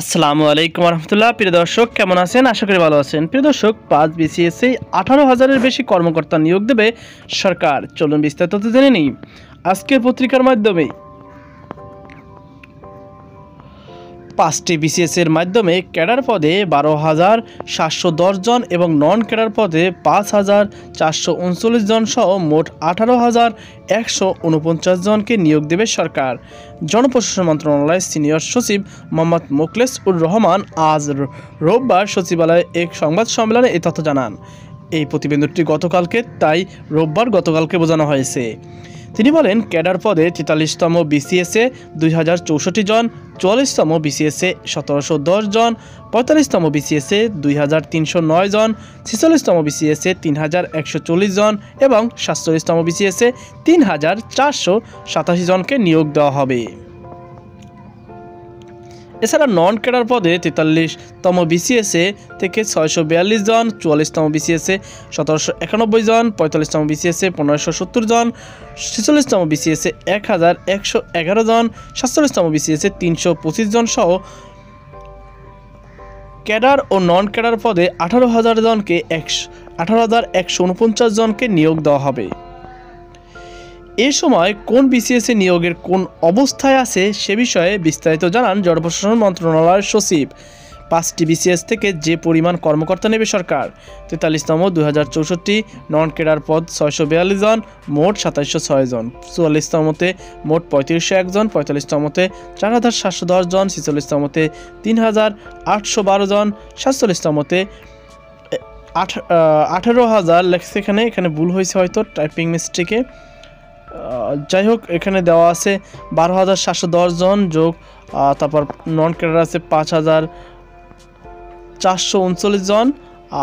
আসসালামু আলাইকুম রহমতুল্লাহ। প্রিয় দর্শক, কেমন আছেন? আশা করি ভালো আছেন। প্রিয় দর্শক, 5 বিসিএসে 18,000-এর বেশি কর্মকর্তা নিয়োগ দেবে সরকার। চলুন বিস্তারিত জেনে নিই আজকের পত্রিকার মাধ্যমে। 5টি বিসিএসের মাধ্যমে ক্যাডার পদে 12,710 জন এবং নন ক্যাডার পদে 5,439 জন সহ মোট 18,149 জনকে নিয়োগ দেবে সরকার। জনপ্রশাসন মন্ত্রণালয়ের সিনিয়র সচিব মোহাম্মদ মোখলেস উর রহমান আজ রোববার সচিবালয়ে এক সংবাদ সম্মেলনে এই তথ্য জানান। এই প্রতিবেদনটি গতকালকে বোঝানো হয়েছে। তিনি বলেন, ক্যাডার পদে 43তম বিসিএসে 2,064 জন, 44তম বিসিএসে 1,710 জন, 45তম বিসিএসে 2,309 জন, 46তম বিসিএসে 3,140 জন এবং 47তম বিসিএসে 3,487 জনকে নিয়োগ দেওয়া হবে। এছাড়া নন ক্যাডার পদে 43তম বিসিএসে থেকে 642 জন, 44তম বিসিএসে 1,791 জন, 45তম বিসিএসে 1,570 জন, 46তম বিসিএসে 1,111 জন, 47তম বিসিএসে 325 জন সহ ক্যাডার ও নন ক্যাডার পদে 18,149 জনকে নিয়োগ দেওয়া হবে। এ সময় কোন বিসিএসে নিয়োগের কোন অবস্থায় আছে সে বিষয়ে বিস্তারিত জানান জনপ্রশাসন মন্ত্রণালয়ের সচিব। 5টি বিসিএস থেকে যে পরিমাণ কর্মকর্তা নেবে সরকার: 43তম 2,064, নন ক্যাডার পদ 642 জন, মোট 2,706 জন, 44তমতে মোট 3,501 জন, 45তমতে 4,710 জন, 46তমতে 3,812 জন, 47তমতে 18,000 লেখছে, এখানে ভুল হয়েছে হয়তো টাইপিং মিস্টেকে। যাই হোক, এখানে দেওয়া আছে 12,710 জন যোগ তারপর নন ক্যাডার আছে 5,439 জন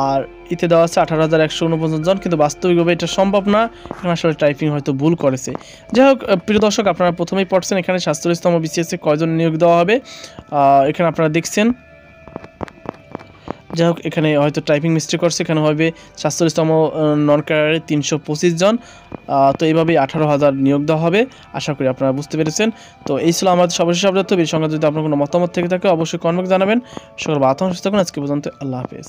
আর এতে দেওয়া আছে 18,149 জন, কিন্তু বাস্তবিকভাবে এটা সম্ভব না। এখানে আসলে টাইপিং হয়তো ভুল করেছে। যাই হোক, প্রিয় দর্শক, আপনারা প্রথমেই পড়ছেন এখানে 47তম বিসিএসে কয়জন নিয়োগ দেওয়া হবে এখানে আপনারা দেখছেন। যাই হোক, এখানে হয়তো টাইপিং মিস্টেক করছে, এখানে হবে 47তম নন ক্যাডারে 325 জন। তো এইভাবেই 18,000 নিয়োগ দেওয়া হবে। আশা করি আপনারা বুঝতে পেরেছেন। তো এই ছিল আমাদের সর্বশেষ আপডেট। এই সঙ্গে যদি আপনার কোনো মতামত থেকে থাকে অবশ্যই কমেন্ট জানাবেন। সকল বার্তা সুস্থ থাকুন। আজকে পর্যন্ত আল্লাহ হাফেজ।